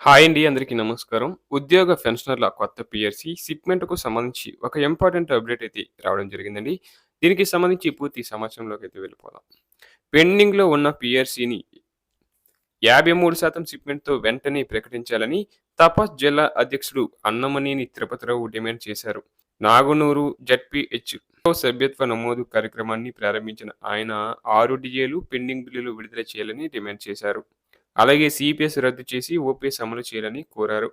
Hi అండి. అందరికీ నమస్కారం. ఉద్యోగ పెన్షనర్ల కొత్త పీఆర్సీ షిప్‌మెంట్‌కు సంబంధించి ఒక ఇంపార్టెంట్ అప్డేట్ అయితే రావడం జరిగిందండి. దీనికి సంబంధించి పూర్తి సమాచారంలోకైతే వెళ్ళిపోదాం. పెండింగ్‌లో ఉన్న పీఆర్సీని 53% షిప్‌మెంట్‌తో వెంటనే ప్రకటించాలని తపస్ జిల్లా అధ్యక్షుడు అన్నమనేని తిరుపతిరావు డిమాండ్ చేశారు. నాగునూరు జెడ్పీహెచ్‌లో సభ్యత్వ నమోదు కార్యక్రమాన్ని ప్రారంభించిన ఆయన 6 డీఏలు పెండింగ్ బిల్లులు విడుదల చేయాలని డిమాండ్ చేశారు. అలాగే సీపీఎస్ రద్దు చేసి ఓపీఎస్ అమలు చేయాలని కోరారు.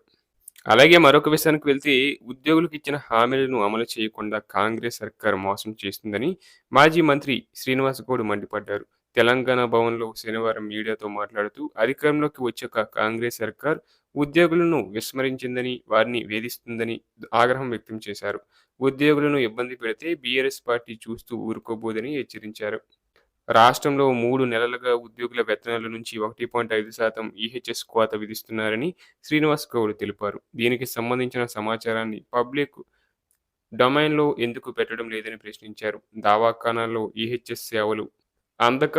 అలాగే మరొక విషయానికి వెళ్తే ఉద్యోగులకు ఇచ్చిన హామీలను అమలు చేయకుండా కాంగ్రెస్ సర్కార్ మోసం చేస్తుందని మాజీ మంత్రి శ్రీనివాస్ గౌడ్ మండిపడ్డారు. తెలంగాణ భవన్లో శనివారం మీడియాతో మాట్లాడుతూ అధికారంలోకి వచ్చాక కాంగ్రెస్ సర్కార్ ఉద్యోగులను విస్మరించిందని, వారిని వేధిస్తుందని ఆగ్రహం వ్యక్తం చేశారు. ఉద్యోగులను ఇబ్బంది పెడితే బీఆర్ఎస్ పార్టీ చూస్తూ ఊరుకోబోదని హెచ్చరించారు. రాష్ట్రంలో 3 నెలలుగా ఉద్యోగుల వేతనాల నుంచి 1.5% ఈహెచ్ఎస్ కోత విధిస్తున్నారని శ్రీనివాస్ గౌడ్ తెలిపారు. దీనికి సంబంధించిన సమాచారాన్ని పబ్లిక్ డొమైన్‌లో ఎందుకు పెట్టడం లేదని ప్రశ్నించారు. దవాఖానాల్లో ఈహెచ్ఎస్ సేవలు అందక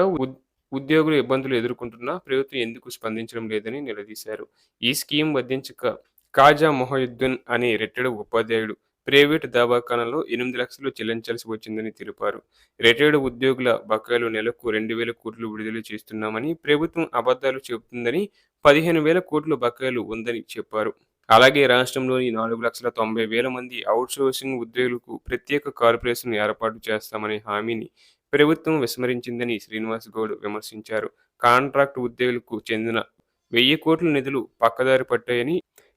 ఉద్యోగులు ఇబ్బందులు ఎదుర్కొంటున్నా ప్రభుత్వం ఎందుకు స్పందించడం లేదని నిలదీశారు. ఈ స్కీమ్ వర్తించక ఖాజా మొహియుద్దీన్ అనే రిటైర్డ్ ఉపాధ్యాయుడు ప్రైవేటు దవాఖానాలో 8,00,000 చెల్లించాల్సి వచ్చిందని తెలిపారు. రిటైర్డ్ ఉద్యోగుల బకాయిలు నెలకు 2,000 కోట్లు విడుదల చేస్తున్నామని, ప్రభుత్వం అబద్ధాలు చెబుతుందని 15,000 కోట్ల బకాయిలు ఉందని చెప్పారు. అలాగే రాష్ట్రంలోని 4,90,000 మంది ఔట్‌సోర్సింగ్ ఉద్యోగులకు ప్రత్యేక కార్పొరేషన్ ఏర్పాటు చేస్తామనే హామీని ప్రభుత్వం విస్మరించిందని శ్రీనివాస్ గౌడ్ విమర్శించారు. కాంట్రాక్ట్ ఉద్యోగులకు చెందిన 1,000 కోట్ల నిధులు పక్కదారి పట్టాయని,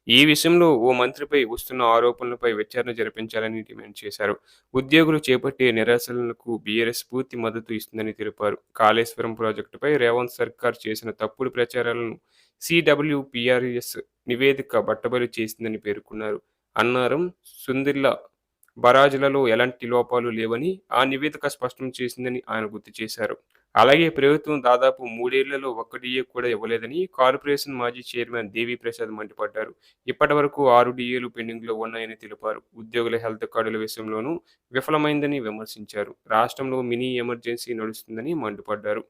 ఈ విషయంలో ఓ మంత్రిపై వస్తున్న ఆరోపణలపై విచారణ జరిపించాలని డిమాండ్ చేశారు. ఉద్యోగులు చేపట్టే నిరసనలకు బీఆర్ఎస్ పూర్తి మద్దతు ఇస్తుందని తెలిపారు. కాళేశ్వరం ప్రాజెక్టుపై రేవంత్ సర్కార్ చేసిన తప్పుడు ప్రచారాలను సీడబ్ల్యూపీఆర్ఎస్ నివేదిక బట్టబయలు చేసిందని పేర్కొన్నారు. అన్నారం, సుందిళ్ల బరాజులలో ఎలాంటి లోపాలు లేవని ఆ నివేదిక స్పష్టం చేసిందని ఆయన గుర్తు చేశారు. అలాగే ప్రభుత్వం దాదాపు 3 ఏళ్లలో ఒక్క డీఏ కూడా ఇవ్వలేదని కార్పొరేషన్ మాజీ చైర్మన్ దేవి ప్రసాద్ మండిపడ్డారు. ఇప్పటివరకు 6 డీఏలు పెండింగ్‌లో ఉన్నాయని తెలిపారు. ఉద్యోగుల హెల్త్ కార్డుల విషయంలోనూ విఫలమైందని విమర్శించారు. రాష్ట్రంలో మినీ ఎమర్జెన్సీ నడుస్తుందని మండిపడ్డారు.